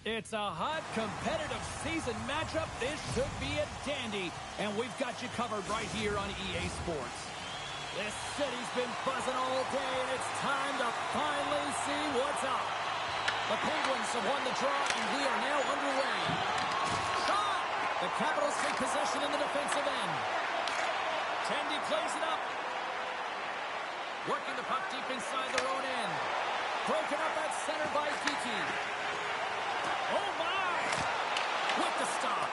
It's a hot, competitive season matchup. This should be a dandy, and we've got you covered right here on EA Sports. This city's been buzzing all day, and it's time to finally see what's up. The Penguins have won the draw, and we are now underway. Shot! The Capitals take possession in the defensive end. Tendy plays it up. Working the puck deep inside their own end. Broken up at center by Kiki. Oh, my! With the stop.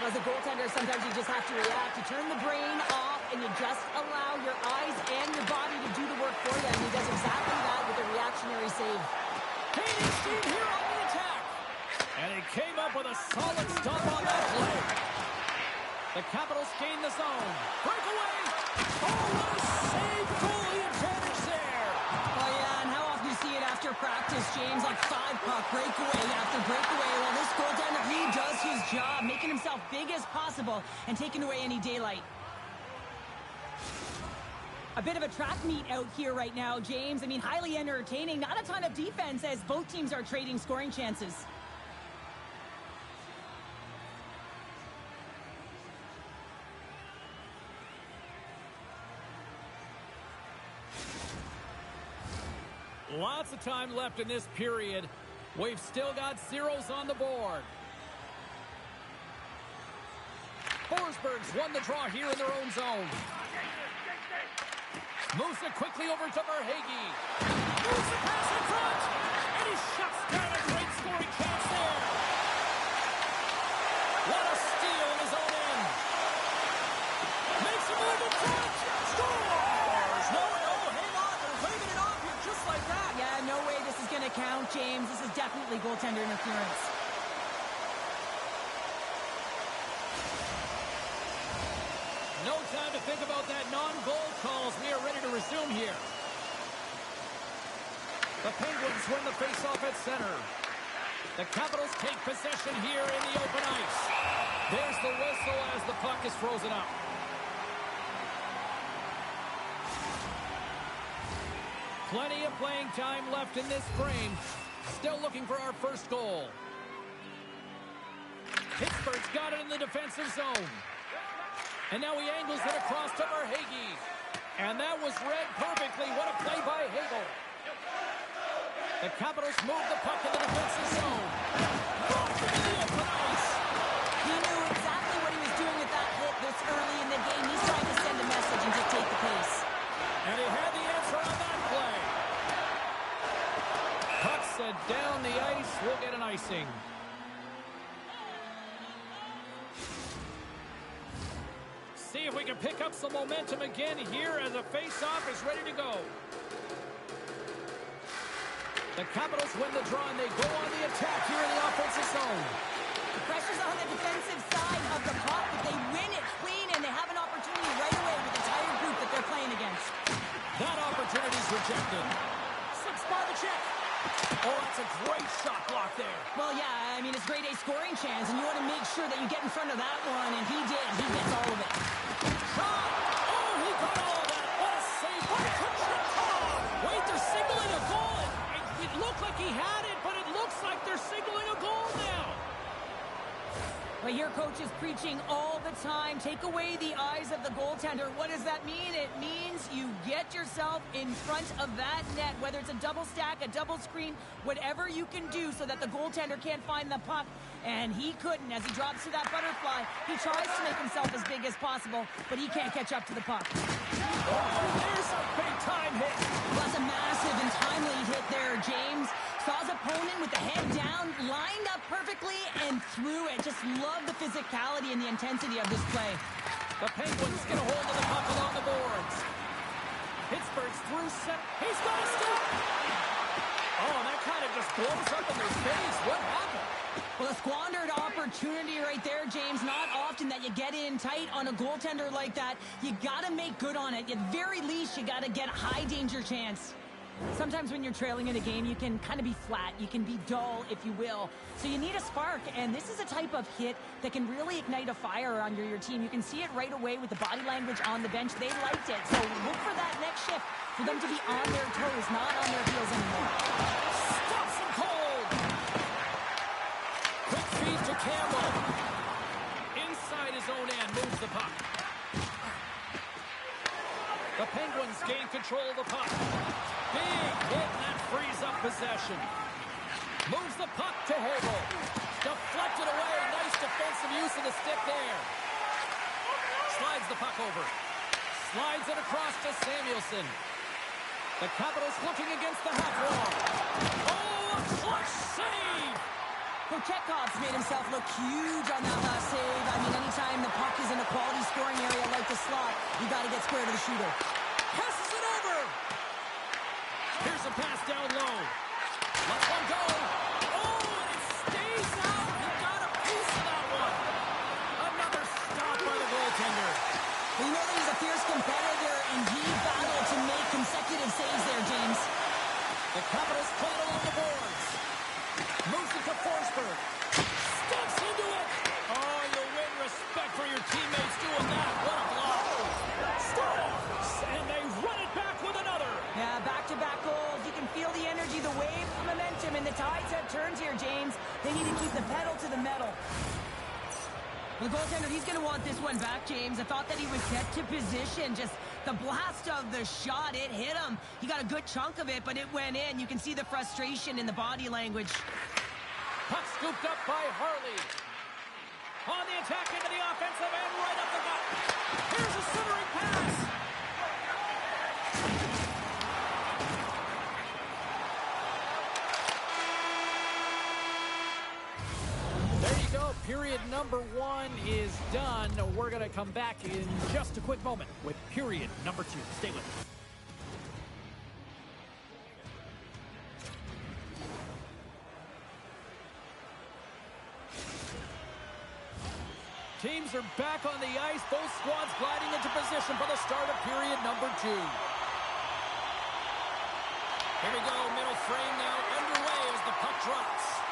As a goaltender, sometimes you just have to react. You turn the brain off, and you just allow your eyes and your body to do the work for you. And he does exactly that with a reactionary save. Gaining steam here on the attack. And he came up with a solid stop on that play. The Capitals gain the zone. Breakaway! Oh, what a save! Goalie advantage there! Oh, yeah, and how often you see it after practice, James? Like 5-puck breakaway after breakaway. Well, this goaltender, he does his job, making himself big as possible and taking away any daylight. A bit of a track meet out here right now, James. I mean, highly entertaining. Not a ton of defense as both teams are trading scoring chances. Lots of time left in this period. We've still got zeros on the board. Forsberg's won the draw here in their own zone. Moves it quickly over to Verhaeghe. Moves the pass in front. And he shuts down a great scoring chance there. What a steal in his own end. Makes a move in front. Scores! No, hang on. They're waving it off here just like that. Yeah, no way this is going to count, James. This is definitely goaltender interference. No time to think about that non-goal calls. We are ready to resume here. The Penguins win the face-off at center. The Capitals take possession here in the open ice. There's the whistle as the puck is frozen up. Plenty of playing time left in this frame. Still looking for our first goal. Pittsburgh's got it in the defensive zone. And now he angles it across to Verhaeghe. And that was read perfectly. What a play by Hagel. The Capitals move the puck in the defensive zone. Brought into the open ice. He knew exactly what he was doing with that hit this early in the game. He's trying to send a message and dictate the pace. And he had the answer on that play. Puck set down the ice. We'll get an icing. See if we can pick up some momentum again here as the face-off is ready to go. The Capitals win the draw and they go on the attack here in the offensive zone. The pressure's on the defensive side of the puck, but they win it clean and they have an opportunity right away with the entire group that they're playing against. That opportunity's rejected. Slips by the check. Oh, that's a great shot block there. Well, yeah, I mean, it's grade A scoring chance, and you want to make sure that you get in front of that one, and he did. He gets all of it. Shot! Oh, he got all of that. What a save by Kucherov. Wait, they're signaling a goal. It looked like he had it, but it looks like they're signaling a goal now. Well, your coach is preaching all the time. Take away the eyes of the goaltender. What does that mean? It means you get yourself in front of that net, whether it's a double stack, a double screen, whatever you can do so that the goaltender can't find the puck. And he couldn't. As he drops to that butterfly, he tries to make himself as big as possible, but he can't catch up to the puck. Oh, there's a big-time hit. That's a massive and timely hit there, James. Saw his opponent with the head down, lined up perfectly, and threw it. Just love the physicality and the intensity of this play. The Penguins get a hold of the puck along the boards. Pittsburgh's through set. He's got a stop. Oh, that kind of just blows up in their face. What happened? Well, a squandered opportunity right there, James. Not often that you get in tight on a goaltender like that. You got to make good on it. At very least, you got to get a high-danger chance. Sometimes when you're trailing in a game, you can kind of be flat. You can be dull, if you will. So you need a spark, and this is a type of hit that can really ignite a fire under your team. You can see it right away with the body language on the bench. They liked it. So look for that next shift for them to be on their toes, not on their heels anymore. Stops him cold. Campbell. Inside his own end, moves the puck. The Penguins gain control of the puck. Big hit, and that frees up possession. Moves the puck to Hagel. Deflected away. Nice defensive use of the stick there. Slides the puck over. Slides it across to Samuelson. The Capitals looking against the half wall. Oh, a clutch save! Kochetkov's made himself look huge on that last save. I mean, anytime the puck is in a quality scoring area like the slot, you got to get square to the shooter. Passes it over! Here's a pass down low. Let's one go. Oh, and it stays out. He got a piece of that one. Another stop by the goaltender. Well, you know that he's a fierce competitor, and he battled to make consecutive saves there, James. The Capitals play it along the boards. Moves it to Forsberg. Steps into it. Oh, you win respect for your teammates doing that. What a block. Stars. And they run it back with another. Yeah, back-to-back goals. You can feel the energy, the wave, the momentum, and the tides have turned here, James. They need to keep the pedal to the metal. The goaltender, he's going to want this one back, James. I thought that he was set to position. Just the blast of the shot, it hit him. He got a good chunk of it, but it went in. You can see the frustration in the body language. Puck scooped up by Harley. On the attack into the offensive end, right up the gut. Here's a centering pass. There you go. Period number 1 is done. We're going to come back in just a quick moment with period number 2. Stay with us. Teams are back on the ice. Both squads gliding into position for the start of period number 2. Here we go. Middle frame now underway as the puck drops.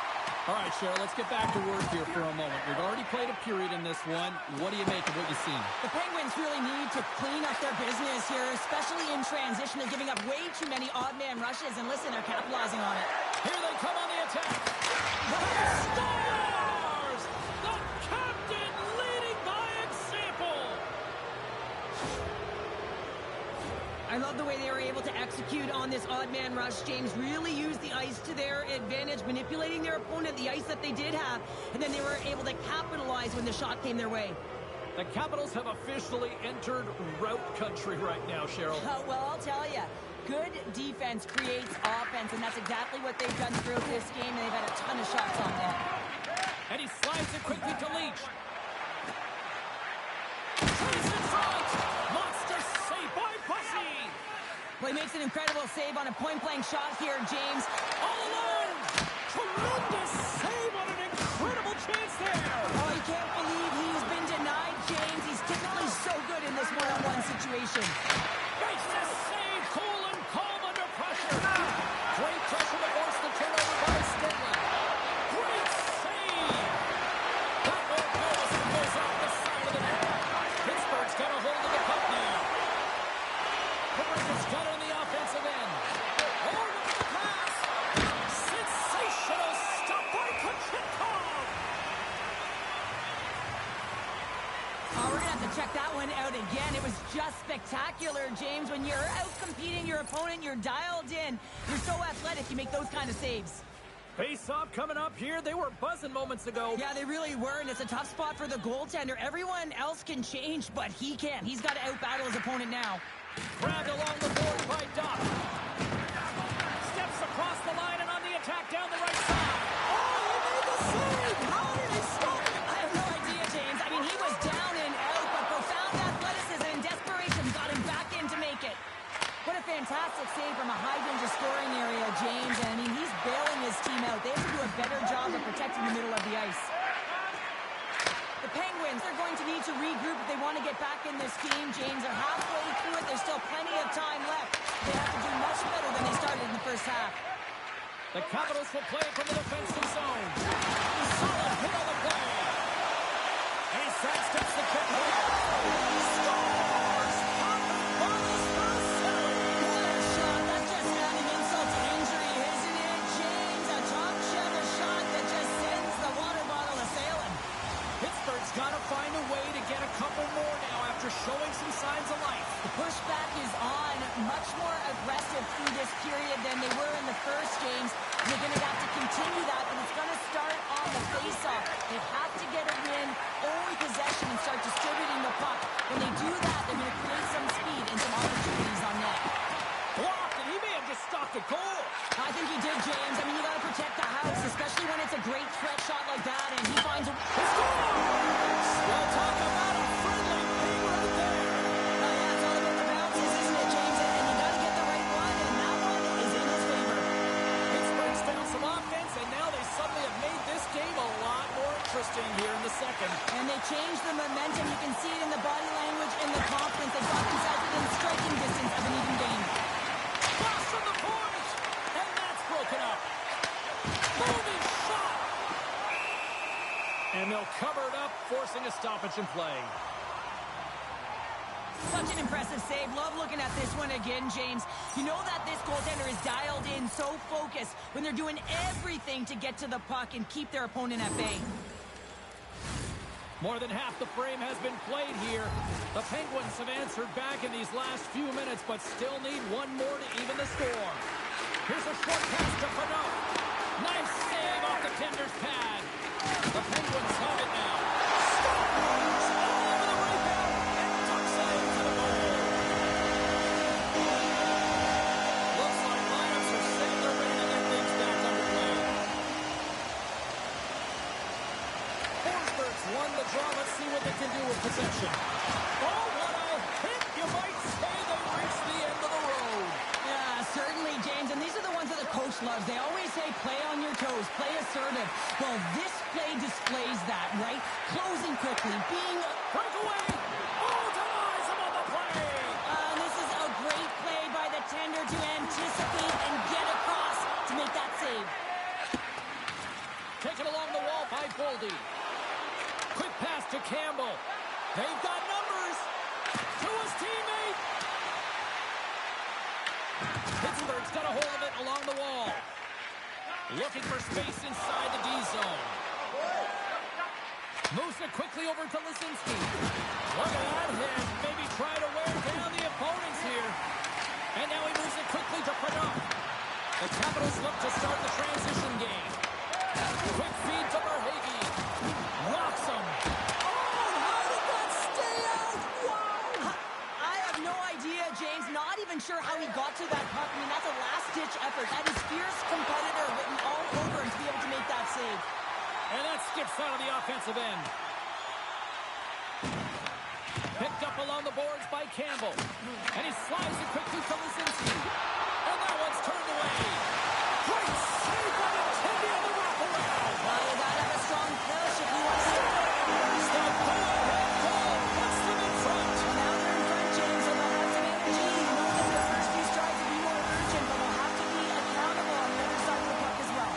All right, Cheryl, let's get back to work here for a moment. We've already played a period in this one. What do you make of what you've seen? The Penguins really need to clean up their business here, especially in transition. They're giving up way too many odd man rushes, and listen, they're capitalizing on it. Here they come on the attack. Stars! The captain leading by example. I love the way they were able to execute on this odd man rush. James really used the ice to their advantage, manipulating their opponent, the ice that they did have, and then they were able to capitalize when the shot came their way. The Capitals have officially entered rout country right now, Cheryl. Well, I'll tell you, good defense creates offense, and that's exactly what they've done throughout this game, and they've had a ton of shots on net. And he slides it quickly to Leach. Trace in front! Monster save by Bussy! Well, he makes an incredible save on a point-blank shot here, James. All alone! Tremendous save on an incredible chance there! Oh, you can't believe he's been denied, James. He's typically so good in this one-on-one situation. Makes the save, cool and calm under pressure. Great pressure to force the turnover by Stanley. Great save! That one goes and goes off the side of the net. Pittsburgh's got a hold of the puck now. Pittsburgh's got on the offensive end. Oh, look at the pass! Sensational stop by Kochetkov! Oh, we're going to have to check that one out again. It was just spectacular, James. When you're out-competing your opponent, you're dialed in. You're so athletic, you make those kind of saves. Face-off coming up here. They were buzzing moments ago. Yeah, they really were, and it's a tough spot for the goaltender. Everyone else can change, but he can't. He's got to out-battle his opponent now. Grabbed along the board by Doc. Steps across the line and on the attack down the right side. Oh, he made the save! How did he stop it? I have no idea, James. I mean, he was down and out, but profound athleticism and desperation got him back in to make it. What a fantastic save from a high-danger scoring area, James. And, I mean, he's bailing his team out. They have to do a better job of protecting the middle of the ice. The Penguins, they're going to need to regroup if they want to get back in this game, James. They're halfway through it. There's still plenty of time left. They have to do much better than they started in the first half. The Capitals will play from the defensive zone. Solid hit on the play. And he sidesteps the kick. Scores! Barnes first save! What a shot. That's just adding insult to injury, isn't it, James? A top shelter shot that just sends the water bottle a-sailing. pushback is on, much more aggressive through this period than they were in the first, James. They're going to have to continue that, but it's going to start on the face-off. They have to get a win, own possession, and start distributing the puck. When they do that, they're going to create some speed and some opportunities on net. Blocked, and he may have just stopped a goal. I think he did, James. I mean, you got to protect the house, especially when it's a great threat shot like that, and he finds a... We'll talk about a friendly ping right there. Yeah, it's all about the bounces, isn't it, James? And you got to get the right one, and that one is in his favor. Pittsburgh's found some offense, and now they suddenly have made this game a lot more interesting here in the second. And they changed the momentum. You can see it in the body language, in the confidence. They got themselves within striking distance of an even game. Cross from the point, and that's broken up. Moving shot. And they'll cover it up, forcing a stoppage in play. Such an impressive save. Love looking at this one again, James. You know that this goaltender is dialed in, so focused when they're doing everything to get to the puck and keep their opponent at bay. More than half the frame has been played here. The Penguins have answered back in these last few minutes, but still need one more to even the score. Here's a short pass to Pinot. Nice save off the tender's pad. The Penguins have it now. Stars all over the rebound and tucks it into the goal. Looks like lineups are set. They're ready to get things back underway. Forsberg's won the draw. Let's see what they can do with possession. Oh, what a hit! You might say they reached the end of the road. Yeah, certainly, James. And these are the ones that the coach loves. They always say, play on your toes, play assertive. Well, this play displays that, right? Closing quickly, being... Breakaway! Oh, denies him on the play! And this is a great play by the tender to anticipate and get across to make that save. Taken along the wall by Boldy. Quick pass to Campbell. They've got numbers. To his teammate. Pittsburgh's got a hold of it along the wall. Looking for space inside the D zone. Moves it quickly over to Lisinski. Look at that hit. Maybe try to wear down the opponents here. And now he moves it quickly to Pinot. The Capitals look to start the transition game. Quick feed to Verhaeghe. Rocks him. Oh, how did that stay out? Wow! I have no idea, James. Not even sure how he got to that puck. I mean, that's a last-ditch effort. That is fierce competitor written all over him to be able to make that save. And that skips out of the offensive end. Picked up along the boards by Campbell. And he slides it quickly to Lisinski. And that one's turned away. Great save by the Tindy on the wraparound. Well, you gotta have a strong push if you want to save it. Step go-ahead goal puts them in front. Well, now they're in front, James, and they'll have some energy. You know that their first few strides will be more urgent, but they'll have to be accountable on the other side of the puck as well.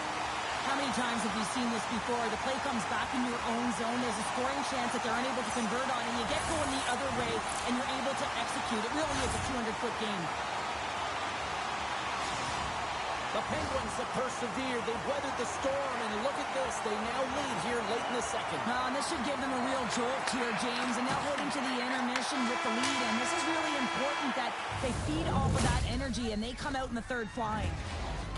How many times have you seen this before? The play comes back in your own zone. There's a scoring chance that they're unable to convert on, and you get going the other way, and you're able to execute. It really is a 200-foot game. The Penguins have persevered. They've weathered the storm, and look at this. They now lead here late in the second. And this should give them a real jolt here, James, and they'll head into the intermission with the lead, and this is really important that they feed off of that energy, and they come out in the third flying.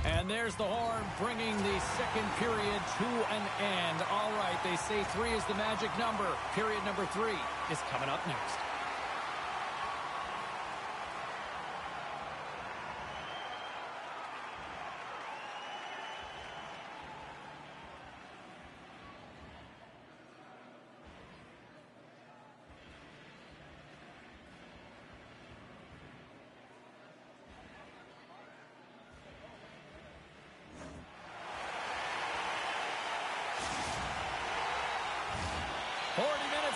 And there's the horn bringing the second period to an end. All right, they say 3 is the magic number. Period number 3 is coming up next.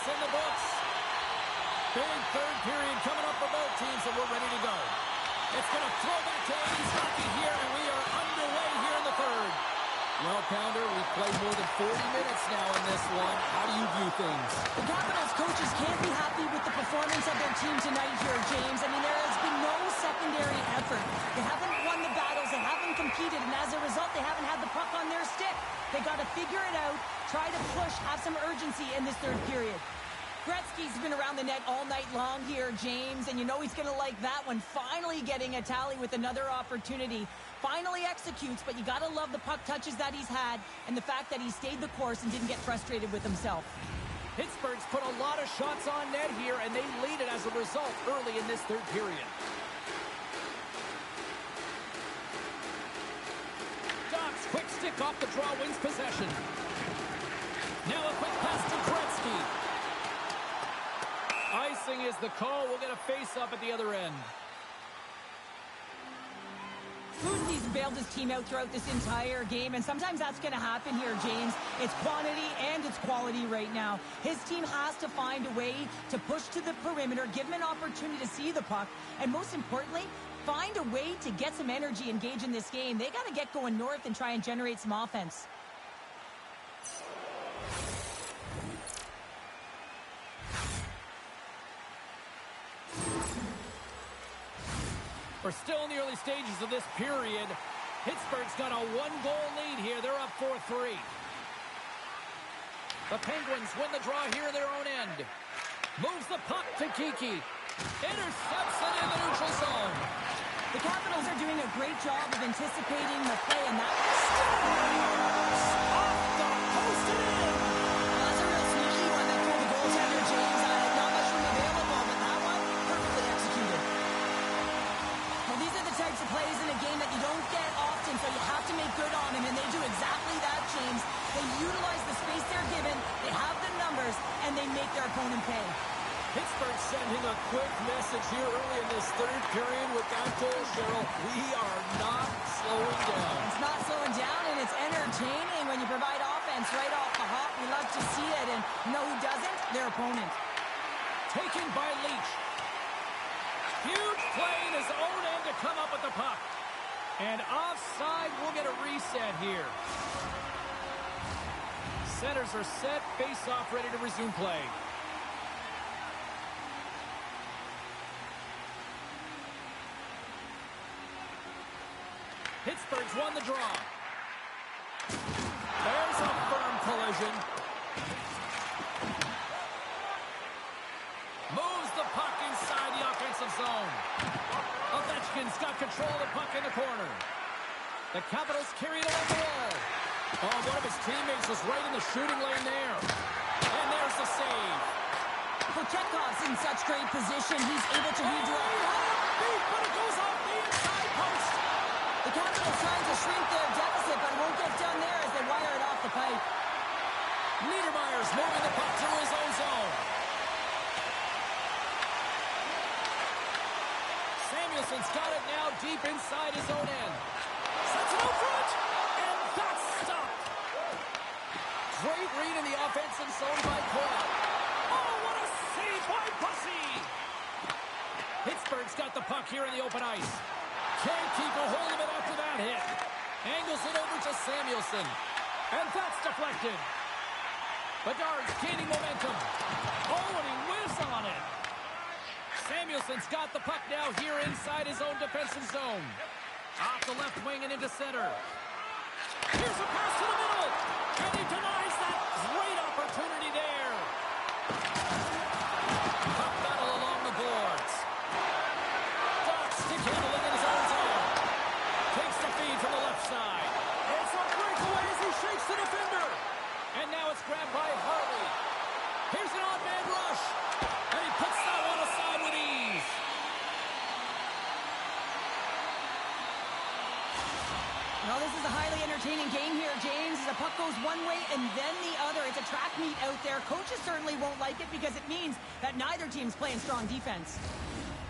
In the books. Big third period coming up for both teams, and we're ready to go. It's going to throw back to 80s hockey here, and we are underway here in the third. Well, Pounder, we've played more than 40 minutes now in this one. How do you view things? The Capitals coaches can't be happy with the performance of their team tonight here, James. I mean, there has been no secondary effort. They haven't won the battles. They haven't competed, and as a result, they haven't had the puck on their stick. They got to figure it out, try to push, have some urgency in this third period. Gretzky's been around the net all night long here, James, and you know he's going to like that one. Finally getting a tally with another opportunity. Finally executes, but you got to love the puck touches that he's had and the fact that he stayed the course and didn't get frustrated with himself. Pittsburgh's put a lot of shots on net here, and they lead it as a result early in this third period. Docs, quick stick off the draw, wins possession. Now a quick pass to Gretzky. Icing is the call. We'll get a face-up at the other end. He's bailed his team out throughout this entire game, and sometimes that's going to happen here, James. It's quantity and it's quality right now. His team has to find a way to push to the perimeter, give him an opportunity to see the puck, and most importantly, find a way to get some energy engaged in this game. They got to get going north and try and generate some offense. We're still in the early stages of this period. Pittsburgh's got a one-goal lead here. They're up 4-3. The Penguins win the draw here in their own end. Moves the puck to Kiki. Intercepts it in the neutral zone. The Capitals are doing a great job of anticipating the play, and that was off the post and in. Well, that's a real sneaky one that threw the goaltender, James. Not much room available, but that one perfectly executed. Well, these are the types of plays in a game that you don't get often, so you have to make good on them, and they do exactly that, James. They utilize the space they're given, they have the numbers, and they make their opponent pay. Pittsburgh sending a quick message here early in this third period with that goal, Cheryl. We are not slowing down. It's not slowing down, and it's entertaining when you provide offense right off the hop. We love to see it, and you know who doesn't? Their opponent. Taken by Leach. Huge play in his own end to come up with the puck. And offside, we'll get a reset here. Centers are set, face-off ready to resume play. Pittsburgh's won the draw. There's a firm collision. Moves the puck inside the offensive zone. Ovechkin's got control of the puck in the corner. The Capitals carry it along the wall. Oh, one of his teammates was right in the shooting lane there. And there's the save. Chekhov's in such great position. He's able to redirect. But it goes off the inside post. The Capitals trying to shrink their deficit, but it won't get done there as they wire it off the pipe. Niedermayer's moving the puck through his own zone. Samuelson's got it now deep inside his own end. Sets it out front, and that's stopped. Great read in the offensive zone by Cole. Oh, what a save by Bussy! Pittsburgh's got the puck here in the open ice. Can't keep a hold of it after that hit. Angles it over to Samuelson. And that's deflected. Bedard's gaining momentum. Oh, and he whiffs on it. Samuelson's got the puck now here inside his own defensive zone. Off the left wing and into center. Here's a pass to the middle. And he denies that great opportunity there. Puck battle along the boards. Doc stick handling in his own zone. Takes the feed from the left side. It's a breakaway as he shakes the defender. And now it's grabbed by Harley. Here's an odd man rush. And he puts that one aside with ease. Well, this is a highly entertaining game here, James. The puck goes one way and then the other. It's a track meet out there. Coaches certainly won't like it because it means that neither team's playing strong defense.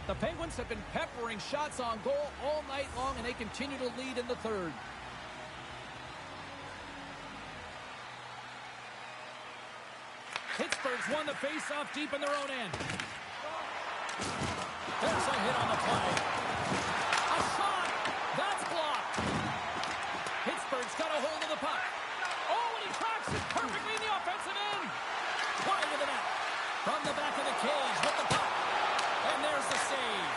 The Penguins have been peppering shots on goal all night long, and they continue to lead in the third. Pittsburgh's won the face-off deep in their own end. There's a hit on the play. A shot! That's blocked. Pittsburgh's got a hold of the puck. Oh, and he tracks it perfectly in the offensive end. Wide of the net. From the back of the cage with the puck. And there's the save.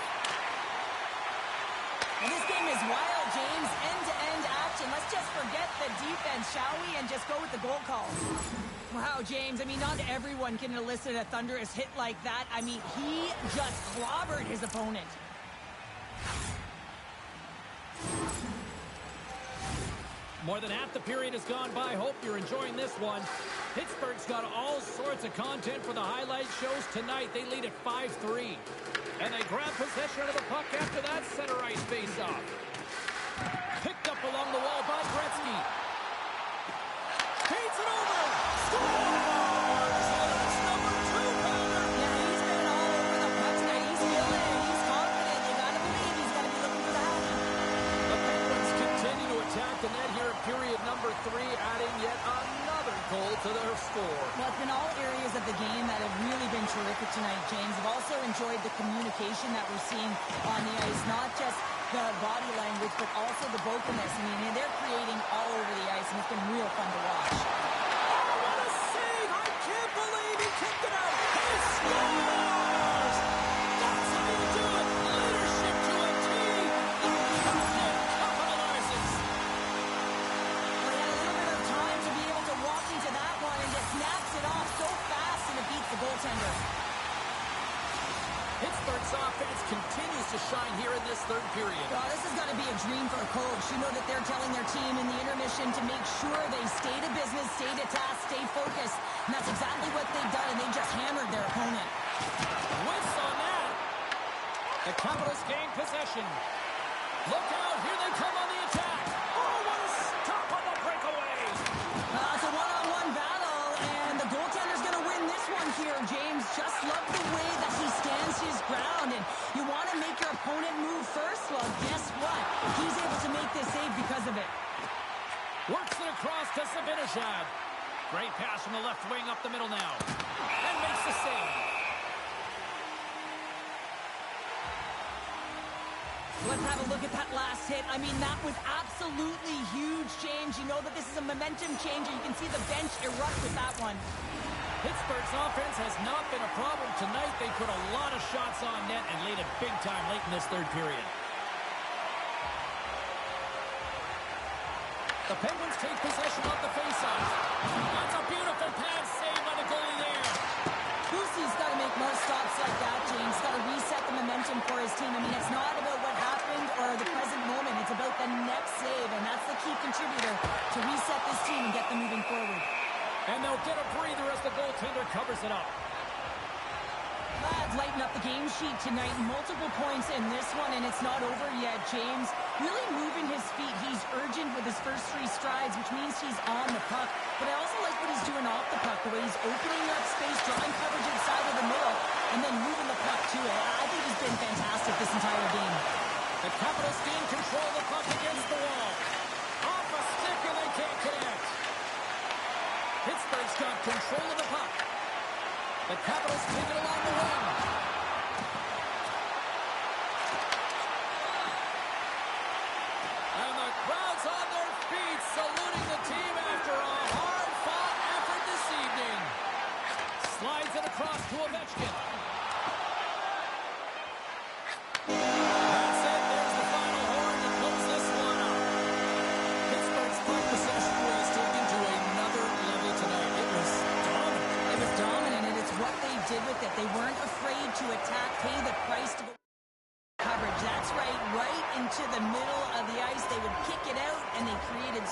And this game is wild, James. End-to-end action. Let's Let's just forget the defense, shall we, and just go with the goal call. Wow, James, I mean, not everyone can elicit a thunderous hit like that. I mean, he just clobbered his opponent. More than half the period has gone by. Hope you're enjoying this one. Pittsburgh's got all sorts of content for the highlight shows tonight. They lead at 5-3. And they grab possession of the puck after that center ice face-off. Picked up along the wall by Gretzky. Feeds it over. Scores! That's number 2-pounder. Yeah, he's been all over the puck tonight. He's feeling it. He's confident. You gotta believe he's gonna be looking for that. The Penguins continue to attack the net here in period number 3, adding yet another goal to their score. Well, it's been all areas of the game that have really been terrific tonight, James. I've also enjoyed the communication that we're seeing on the ice, not just the body language, but also the vocalness. I mean, they're creating all over the ice, and it's been real fun to watch. Oh, what a save! I can't believe he kicked it out. He scores! That's how you do it. Leadership to a team. The captain capitalizes. Well, he had a little bit of time to be able to walk into that one and just snaps it off so fast and it beats the goaltender. Pittsburgh's offense continues to shine here in this third period. Oh, this is going to be a dream for a coach. You know that they're telling their team in the intermission to make sure they stay to business, stay to task, stay focused. And that's exactly what they've done, and they just hammered their opponent. Whiffs on that. The Capitals gain possession. Look out, here they come on the attack. Oh, what a stop on the breakaway. It's a one-on-one battle, and the goaltender's going to win this one here, James. Just love the way that he stands his ground, and you want to make your opponent move first? Well, guess what? He's able to make this save because of it. Works it across to Zibanejad. Great pass from the left wing up the middle now. And makes the save. Let's have a look at that last hit. I mean, that was absolutely huge, James. You know that this is a momentum changer. You can see the bench erupt with that one. Pittsburgh's offense has not been a problem tonight. They put a lot of shots on net and laid it big time late in this third period. The Penguins take possession of the faceoff. That's a beautiful pass saved by the goalie there. Boosie's got to make more stops like that, James. Got to reset the momentum for his team. I mean, it's not about what happened or the present moment. It's about the next save, and that's the key contributor to reset this team and get them moving forward. And they'll get a breather as the goaltender covers it up. Lads lighten up the game sheet tonight. Multiple points in this one, and it's not over yet, James. Really moving his feet. He's urgent with his first 3 strides, which means he's on the puck. But I also like what he's doing off the puck, the way he's opening up space, drawing coverage inside of the middle, and then moving the puck to it. I think he's been fantastic this entire game. The Capitals gain control of the puck against the wall. Off a stick, and they can't connect. Pittsburgh's got control of the puck. The Capitals take it along the wing. And the crowd's on their feet, saluting the team after a hard-fought effort this evening. Slides it across to Ovechkin. That's it. There's the final horn to close this one up. Pittsburgh's puck possession was taken to another level tonight. It was dominant. It was dominant, and it's what they did with it. They weren't afraid to attack, pay the price to go coverage. That's right into the middle of the ice. They would kick it out, and they created...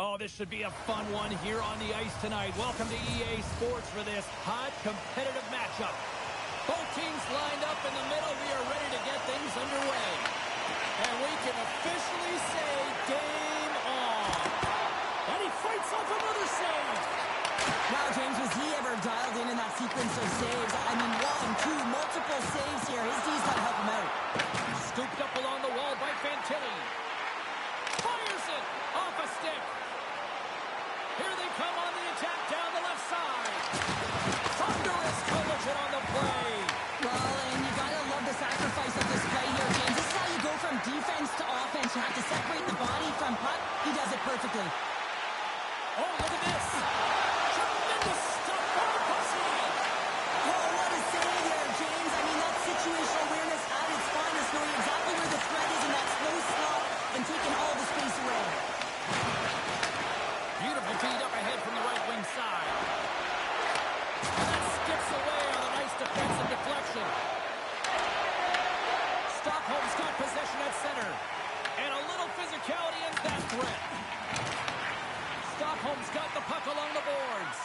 Oh, this should be a fun one here on the ice tonight. Welcome to EA Sports for this hot, competitive matchup. Both teams lined up in the middle. We are ready to get things underway. And we can officially say game on. And he fights off another save. Wow, James, was he ever dialed in that sequence of saves? I mean, 1, 2, multiple saves here. His D's got to help him out. Scooped up along the wall by Fantilli. Fires it off a stick. Here they come on the attack down the left side. Thunderous collision on the play. Well, and you got to love the sacrifice of this play here, James. This is how you go from defense to offense. You have to separate the body from puck. He does it perfectly. Oh, look at this. Tremendous stuff by Bussy. Oh, what a save there, James. I mean, that's situational awareness at its finest, knowing exactly where the threat is in that slow slot and taking all the space away. Beautiful feed up ahead from the right wing side. And that skips away on a nice defensive deflection. Stockholm's got possession at center. And a little physicality in that threat. Stockholm's got the puck along the boards.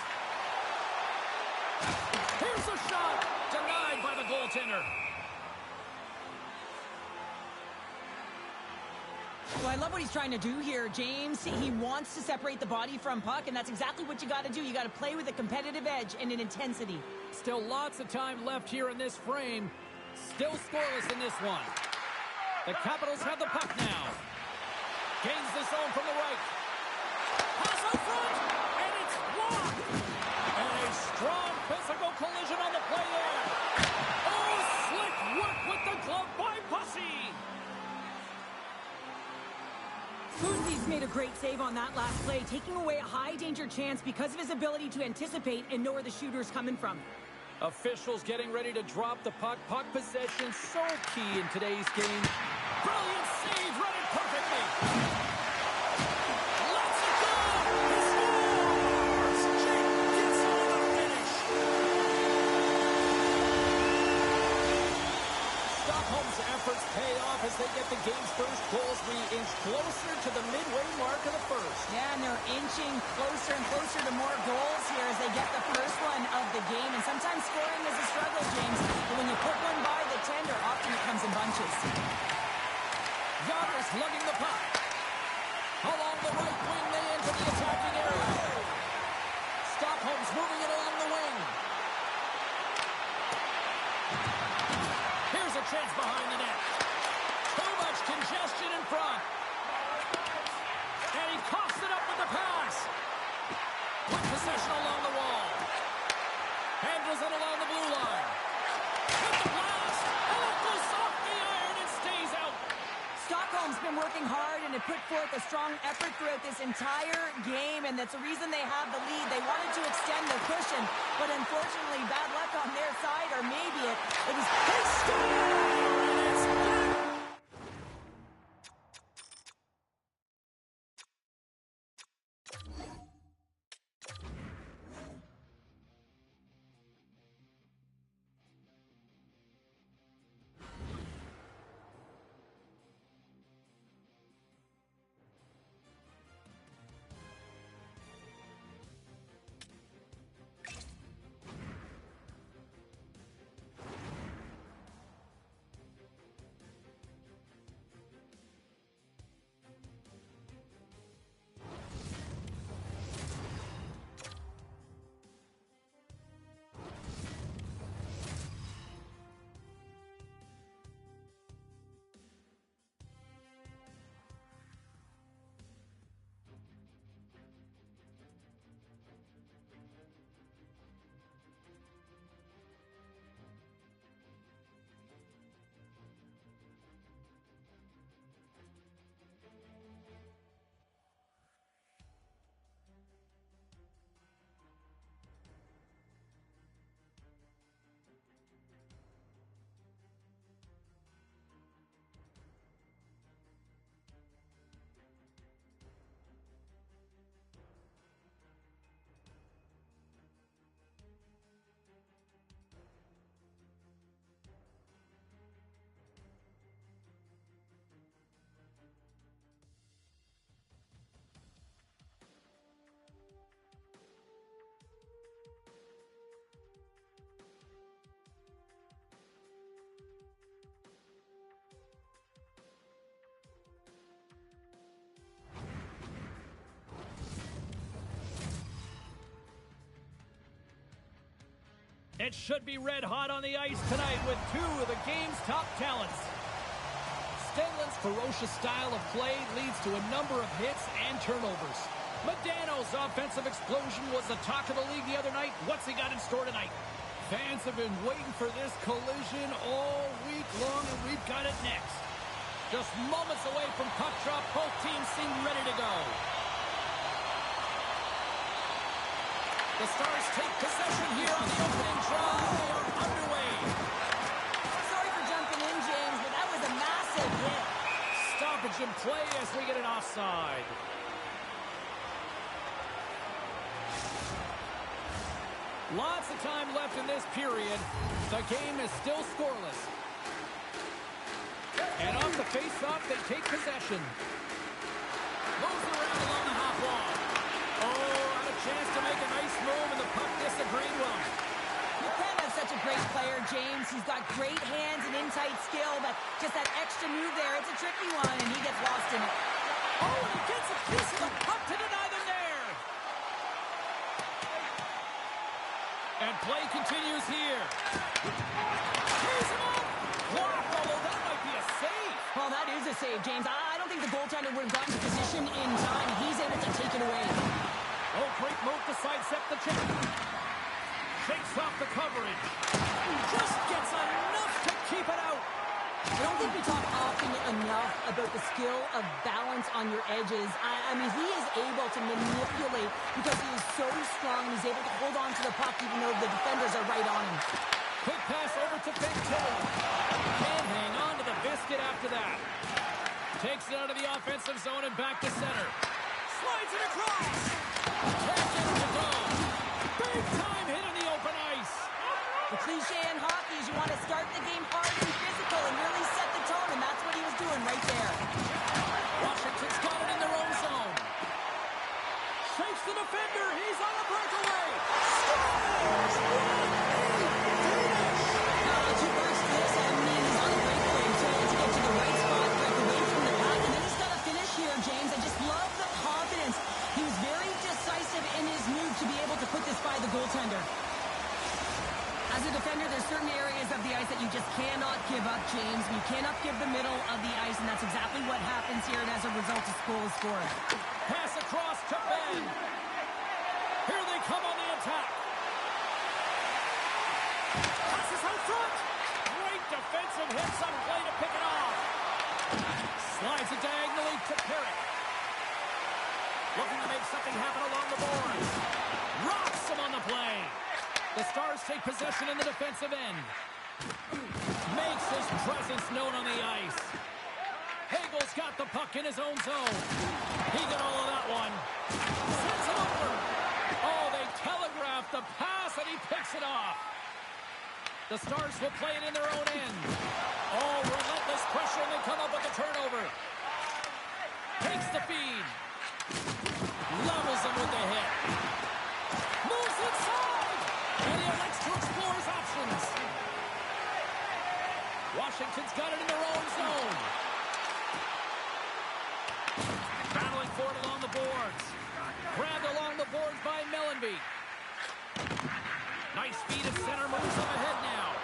Here's a shot. Denied by the goaltender. Well, I love what he's trying to do here, James. He wants to separate the body from puck, and that's exactly what you got to do. You got to play with a competitive edge and an intensity. Still lots of time left here in this frame. Still scoreless in this one. The Capitals have the puck now. Gains the zone from the right. Pass out front, and it's blocked. And a strong physical collision on the play there. Oh, slick work with the glove by Bussy. Fuzi's made a great save on that last play, taking away a high-danger chance because of his ability to anticipate and know where the shooter's coming from. Officials getting ready to drop the puck. Puck possession so key in today's game. Brilliant save, read it perfectly. Let's go! He scores! Jake gets on the finish. Stockholm's efforts pay off as they get the game's first goals. We inch closer to the midway mark of the first. Yeah, and they're inching closer and closer to more goals here as they get the first one of the game. And sometimes scoring is a struggle, James. But when you put one by the tender, often it comes in bunches. Yadler's lugging the puck. Along the right wing, they enter the attacking area. Stockholm's moving it along the wing. Here's a chance behind the net. Too much congestion in front. And he coughs it up with the pass. With possession along the wall. Handles it along the blue line. With the blast. Oh, it goes off the iron and stays out. Stockholm's been working hard and have put forth a strong effort throughout this entire game, and that's the reason they have the lead. They wanted to extend their cushion, but unfortunately, bad luck on their side, or maybe it was... They score! It should be red hot on the ice tonight with two of the game's top talents. Stenlin's ferocious style of play leads to a number of hits and turnovers. Modano's offensive explosion was the talk of the league the other night. What's he got in store tonight? Fans have been waiting for this collision all week long, and we've got it next. Just moments away from puck drop, both teams seem ready to go. The Stars take possession here on the opening draw. They are underway. Sorry for jumping in, James, but that was a massive hit. Stoppage in play as we get an offside. Lots of time left in this period. The game is still scoreless. And off the face-off, they take possession. Moves it around along the half wall. Oh, had a chance to make a nice move, and the puck disagreed with him. You can't have such a great player, James. He's got great hands and in-tight skill, but just that extra move there, it's a tricky one, and he gets lost in it. Oh, and he gets a piece of the puck to deny them there. And play continues here. Here's him up. Blocked, although that might be a save. Well, that is a save, James. I don't think the goaltender would have gotten to position in time. He's able to take it away. Oh, great move to sidestep the chip. Shakes off the coverage. Just gets enough to keep it out. I don't think we talk often enough about the skill of balance on your edges. I mean, he is able to manipulate because he is so strong. He's able to hold on to the puck even though the defenders are right on him. Quick pass over to Bentillo. Can't hang on to the biscuit after that. Takes it out of the offensive zone and back to center. Slides it across. Can't get it to go. Big time hit in the open ice. The cliche in hockey is you want to start the game hard and physical and really set the tone, and that's what he was doing right there. Washington's got it in their own zone. Shakes the defender. He's on a breakaway. Scores! To burst this, I mean, he's on a breakaway, trying to get to the right spot, break away from the pack, and then he's got to finish here, James. I just love the confidence. He was very decisive in his move to be able to put this by the goaltender. As a defender, there's certain areas of the ice that you just cannot give up, James. You cannot give the middle of the ice, and that's exactly what happens here, and as a result, a goal is scored. Pass across to Ben. Here they come on the attack. Passes out front. Great defensive hit, some play to pick it off. Slides it diagonally to Perrick. Looking to make something happen along the boards. Rocks him on the play. The Stars take possession in the defensive end. Makes his presence known on the ice. Hagel's got the puck in his own zone. He got all of that one. Sends it over. Oh, they telegraphed the pass, and he picks it off. The Stars will play it in their own end. Oh, relentless pressure, and they come up with the turnover. Takes the feed. Levels him with the hit. Moves inside. And he elects to explore his options. Washington's got it in their own zone. Battling for it along the boards. Grabbed along the boards by Mellenby. Nice feed at center. Moves up ahead now.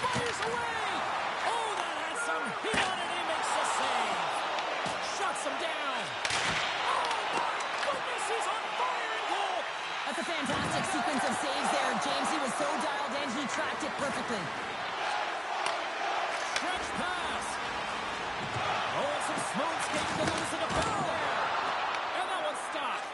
Fires away. Oh, that has some heat on it. He makes the save. Shuts him down. Oh, my goodness. He's on fire in goal. That's a fantastic sequence of saves there, James. He was so dialed in, he tracked it perfectly. Stretch pass. Oh, it's some smooth skating to lose the defender there. And that one's stopped.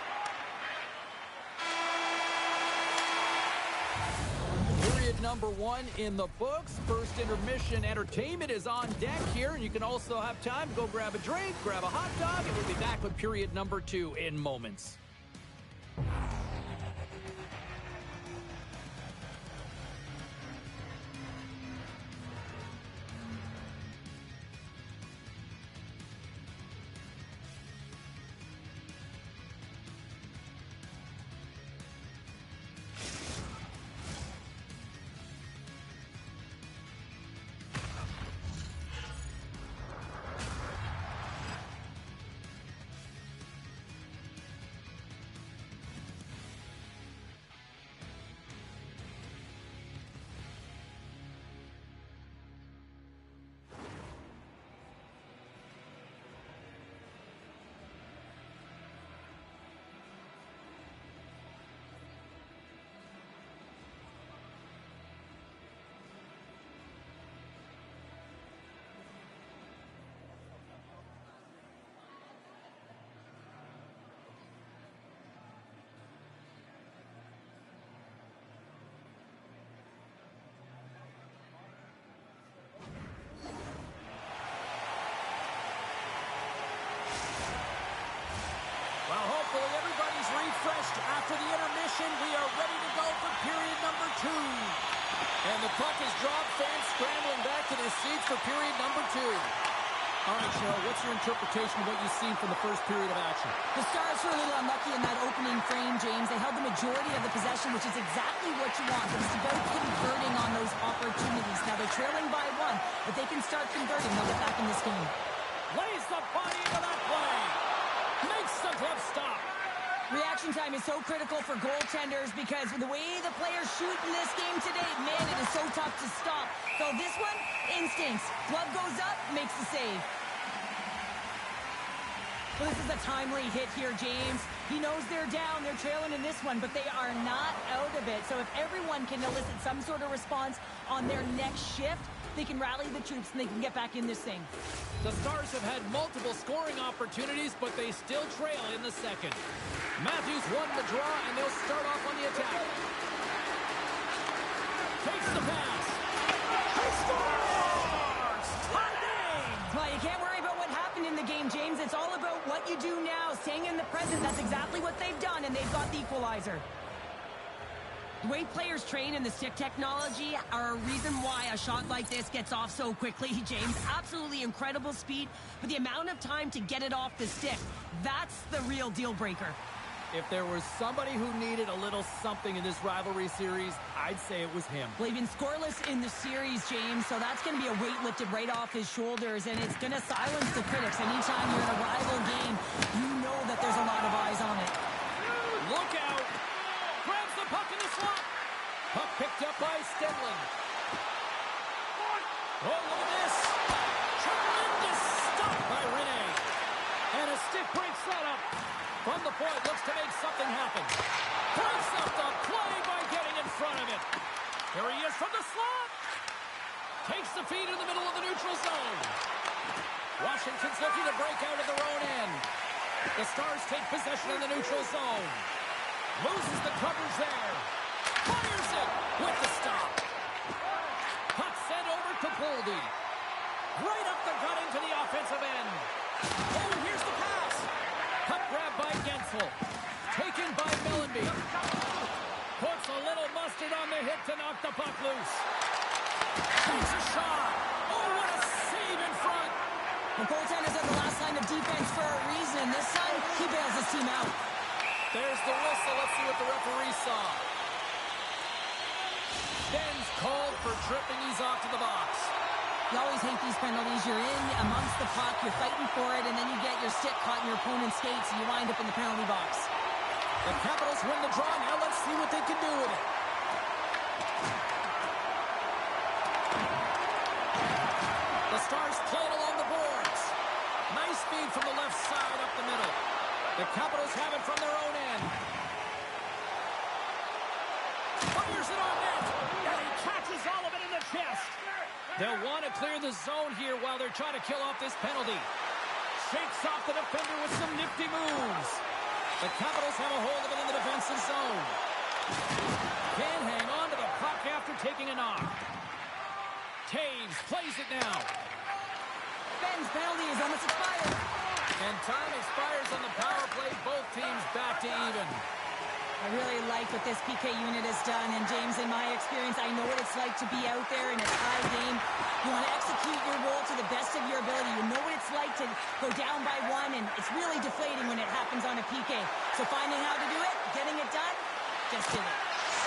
Period number 1 in the books. First intermission entertainment is on deck here, and you can also have time to go grab a drink, grab a hot dog, and we'll be back with period number 2 in moments. And the puck is dropped, fans scrambling back to their seats for period number 2. All right, Cheryl, what's your interpretation of what you've seen from the first period of action? The Stars were a little unlucky in that opening frame, James. They held the majority of the possession, which is exactly what you want. But it's about converting on those opportunities. Now they're trailing by 1. If they can start converting, they'll get back in this game. Lays the body into that play. Makes the glove stop. Reaction time is so critical for goaltenders because with the way the players shoot in this game today, man, it is so tough to stop. So this one, instincts. Glove goes up, makes the save. Well, this is a timely hit here, James. He knows they're down, they're trailing in this one, but they are not out of it. So if everyone can elicit some sort of response on their next shift, they can rally the troops and they can get back in this thing. The Stars have had multiple scoring opportunities, but they still trail in the second. Matthews won the draw, and they'll start off on the attack. Takes the pass. He scores! Tie-game! Well, you can't worry about what happened in the game, James. It's all about what you do now, staying in the present. That's exactly what they've done, and they've got the equalizer. The way players train in the stick technology are a reason why a shot like this gets off so quickly, James. Absolutely incredible speed, but the amount of time to get it off the stick, that's the real deal breaker. If there was somebody who needed a little something in this rivalry series, I'd say it was him. Well, he's been scoreless in the series, James, so that's going to be a weight lifted right off his shoulders, and it's going to silence the critics. Anytime you're in a rival game, you know that there's a lot of eyes on it. Look out! Grabs the puck in the slot. Puck picked up by Stedling. Oh, look at this. Tremendous stop by Rene. And a stick breaks that up. From the point, looks to make something happen. Breaks up the play by getting in front of it. Here he is from the slot. Takes the feed in the middle of the neutral zone. Washington's looking to break out of their own end. The Stars take possession in the neutral zone. Loses the coverage there. Fires it with the stop. Puck sent over to Boldy. Right up the gut into the offensive end. Oh, here's the pass. Puck grab by Gensel. Taken by Mellenby. Puts a little mustard on the hit to knock the puck loose. Takes a shot. Oh, what a save in front. The goaltenders are the last line of defense for a reason. This time, he bails his team out. There's the whistle. Let's see what the referee saw. Ben's called for tripping. He's off to the box. You always hate these penalties. You're in amongst the puck, you're fighting for it, and then you get your stick caught in your opponent's skates, and you wind up in the penalty box. The Capitals win the draw. Now let's see what they can do with it. The Stars playing along the boards. Nice feed from the left side up the middle. The Capitals have it from their own end. Fires it on net. And he catches all of it in the chest. They'll want to clear the zone here while they're trying to kill off this penalty. Shakes off the defender with some nifty moves. The Capitals have a hold of it in the defensive zone. Can't hang on to the puck after taking a knock. Taves plays it now. Ben's penalty is almost expired. And time expires on the power play. Both teams back to even. I really like what this PK unit has done. And, James, in my experience, I know what it's like to be out there in a tie game. You want to execute your role to the best of your ability. You know what it's like to go down by 1, and it's really deflating when it happens on a PK. So finding how to do it, getting it done, just did it.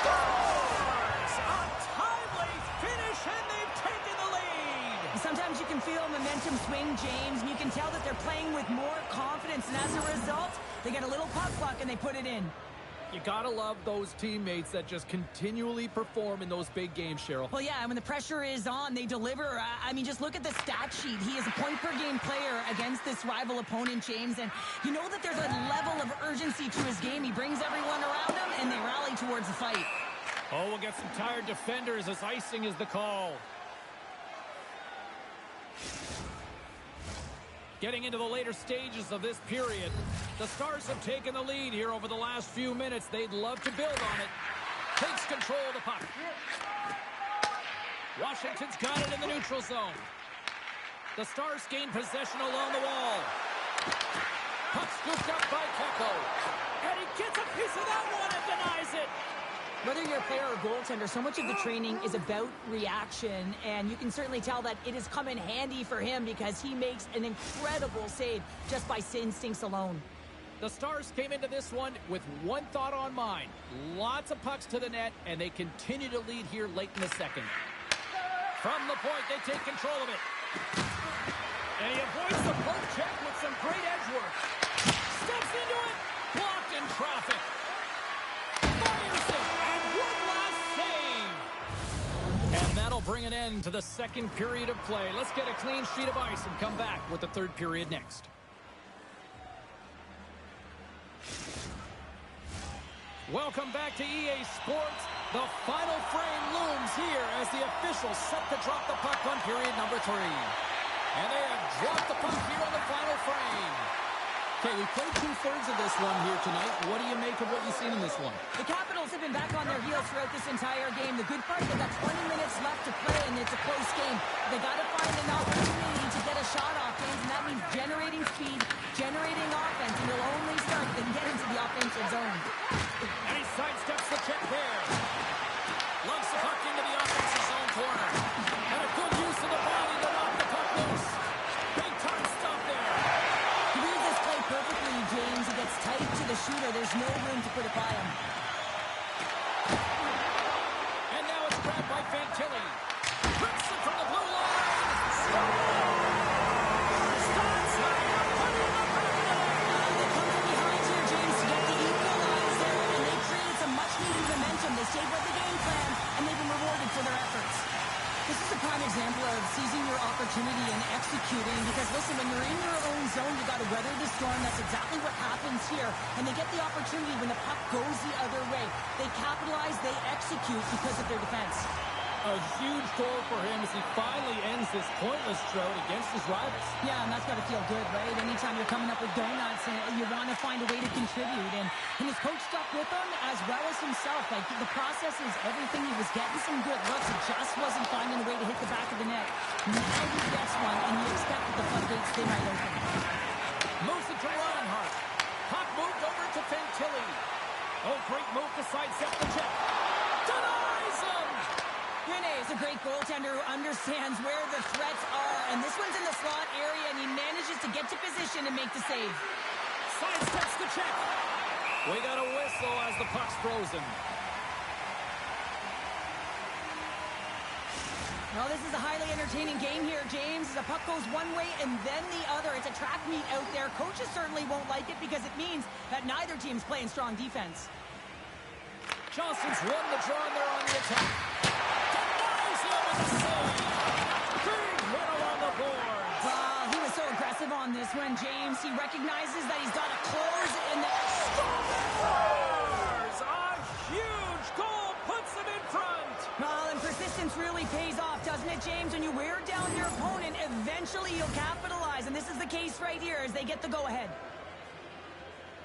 Stars! A timely finish, and they've taken the lead! Sometimes you can feel momentum swing, James, and you can tell that they're playing with more confidence. And as a result, they get a little puck luck, and they put it in. You gotta love those teammates that just continually perform in those big games, Cheryl. Well, yeah, and when the pressure is on, they deliver. I mean, just look at the stat sheet. He is a point-per-game player against this rival opponent, James, and you know that there's a level of urgency to his game. He brings everyone around him, and they rally towards the fight. Oh, we'll get some tired defenders as icing is the call. Getting into the later stages of this period, the Stars have taken the lead here over the last few minutes. They'd love to build on it. Takes control of the puck. Washington's got it in the neutral zone. The Stars gain possession along the wall. Puck scooped up by Keko. And he gets a piece of that one and denies it. Whether you're a player or goaltender, so much of the training is about reaction, and you can certainly tell that it has come in handy for him because he makes an incredible save just by instincts alone. The Stars came into this one with one thought on mind. Lots of pucks to the net, and they continue to lead here late in the second. From the point, they take control of it. And he avoids the poke check with some great edge work. Steps into it. Blocked in traffic. Fires it. And one last save. And that'll bring an end to the second period of play. Let's get a clean sheet of ice and come back with the third period next. Welcome back to EA Sports. The final frame looms here as the officials set to drop the puck on period number 3. And they have dropped the puck here on the final frame. Okay, we played 2/3 of this one here tonight. What do you make of what you've seen in this one? The Capitals have been back on their heels throughout this entire game. The good part, they've got 20 minutes left to play, and it's a close game. They got to find an opportunity to get a shot off, James, and that means generating speed, generating offense, and you'll only start to get into the offensive zone. And he sidesteps the check there. Lugs the puck into the offensive zone corner. And a good use of the body to knock the puck loose. Big time stuff there. He reads this play perfectly, James. He gets tight to the shooter. There's no room to put it by him. And now it's grabbed by Fantilli. Rips it from the blue line. They stayed with the game plan, and they've been rewarded for their efforts. This is a prime example of seizing your opportunity and executing, because, listen, when you're in your own zone, you got to weather the storm. That's exactly what happens here. And they get the opportunity when the puck goes the other way. They capitalize, they execute because of their defense. A huge goal for him as he finally ends this pointless drought against his rivals. Yeah, and that's got to feel good, right? Anytime you're coming up with donuts, and you want to find a way to contribute. And his coach stuck with him as well as himself. Like, the process is everything. He was getting some good looks. He just wasn't finding a way to hit the back of the net. Now he gets one, and you expect that the floodgates stay right open. Moves it to Reinhart. Puck moved over to Fantilli. Oh, great move to sidestep the check. Denies him! Rene is a great goaltender who understands where the threats are, and this one's in the slot area, and he manages to get to position and make the save. Sidesteps the check. We got a whistle as the puck's frozen. Well, this is a highly entertaining game here, James. The puck goes one way and then the other. It's a track meet out there. Coaches certainly won't like it because it means that neither team's playing strong defense. Johnson's won the draw and they're on the attack. Denies him with a save. Big hit along the boards. He was so aggressive on this one, James. He recognizes that he's got to close in the... Scores! A huge goal puts him in front. Well, and persistence really pays off, doesn't it, James? When you wear down your opponent, eventually you'll capitalize. And this is the case right here as they get the go-ahead.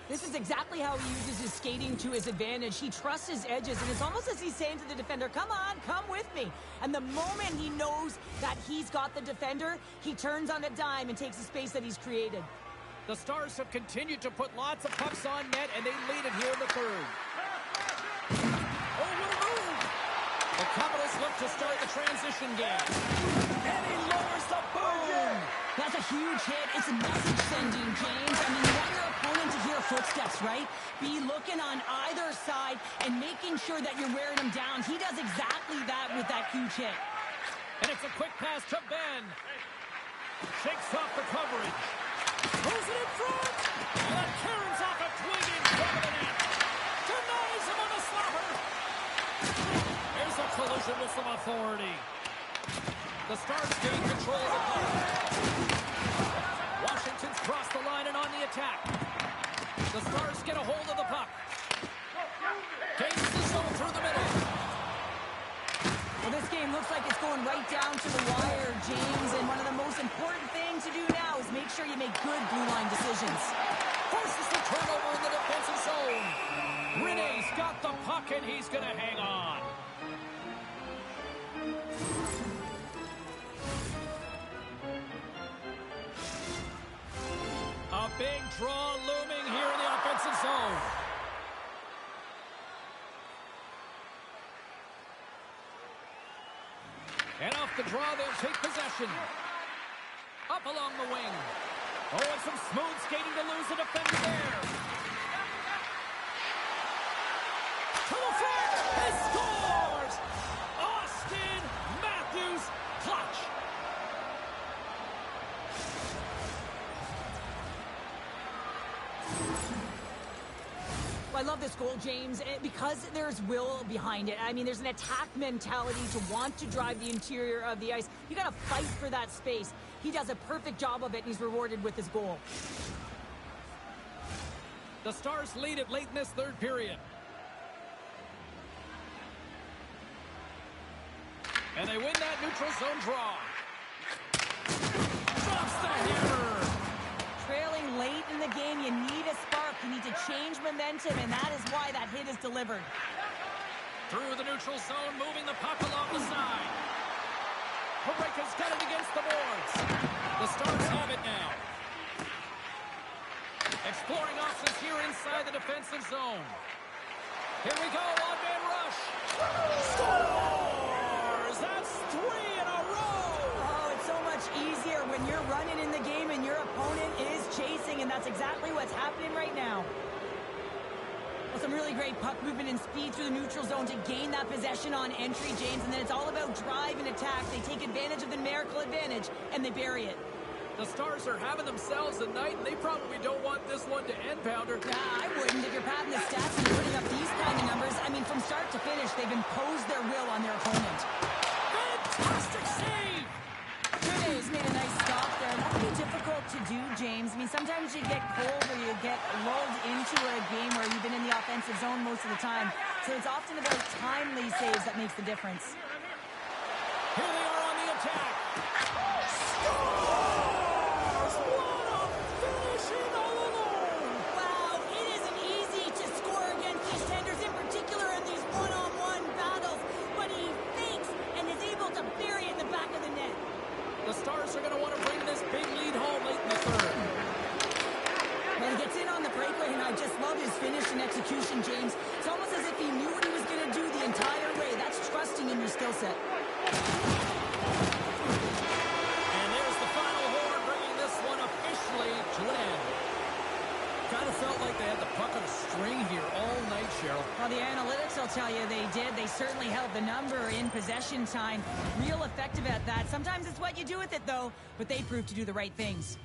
This is exactly how he uses his skating to his advantage. He trusts his edges, and it's almost as he's saying to the defender, come on, come with me. And the moment he knows that he's got the defender, he turns on a dime and takes the space that he's created. The Stars have continued to put lots of pucks on net, and they lead it here in the third. Oh, what a move! The Capitals look to start the transition game. And he lowers the boom! That's a huge hit. It's a message sending, James. I mean, you want your opponent to hear footsteps, right? Be looking on either side and making sure that you're wearing them down. He does exactly that with that huge hit. And it's a quick pass to Ben. Shakes off the coverage. Throws it in front. And that carries off a twig in front of the net. Denies him on the slapper. There's a collision with some authority. The Stars gain control of the puck. Washington's crossed the line and on the attack. The Stars get a hold of the puck. Gains the zone through the middle. Well, this game looks like it's going right down to the wire, James. And one of the most important things to do now is make sure you make good blue line decisions. Forces the turnover in the defensive zone. Rene's got the puck and he's going to hang on. A big draw looming here in the offensive zone. And off the draw, they'll take possession. Up along the wing. Oh, and some smooth skating to lose a defender there. To the front. He scores! Austin Matthews clutch. I love this goal, James, because there's will behind it. I mean, there's an attack mentality to want to drive the interior of the ice. You got to fight for that space. He does a perfect job of it, and he's rewarded with his goal. The Stars lead it late in this third period. And they win that neutral zone draw. Drops the hammer. Trailing late in the game, you need a spark. You need to change momentum, and that is why that hit is delivered. Through the neutral zone, moving the puck along the side. Pareka's got it against the boards. The Stars have it now. Exploring options here inside the defensive zone. Here we go, one-man rush. Scores! That's 3 in a row! Oh, it's so much easier when you're running in the game and your opponent is chasing, and that's exactly what's happening right now. Well, some really great puck movement and speed through the neutral zone to gain that possession on entry, James, and then it's all about drive and attack. They take advantage of the numerical advantage, and they bury it. The Stars are having themselves a night, and they probably don't want this one to end, Pounder. Nah, I wouldn't. If you're padding the stats and putting up these kind of numbers, I mean, from start to finish, they've imposed their will on their opponent. Fantastic save! He's made a nice stop there. That can be difficult to do, James. I mean, sometimes you get cold or you get lulled into a game where you've been in the offensive zone most of the time. So it's often about timely saves that makes the difference. Here they are on the attack. The Stars are going to want to bring this big lead home late in the third. Well, he gets in on the breakaway, and I just love his finish and execution, James. It's almost as if he knew what he was going to do the entire way. That's trusting in your skill set. And there's the final horn, bringing this one officially to an end. Kind of felt like they had the puck on a string here all night, Cheryl. Well, the analytics will tell you they did. They certainly held the number in possession time. Real effective at that. Sometimes it's what you do with it, though, but they proved to do the right things.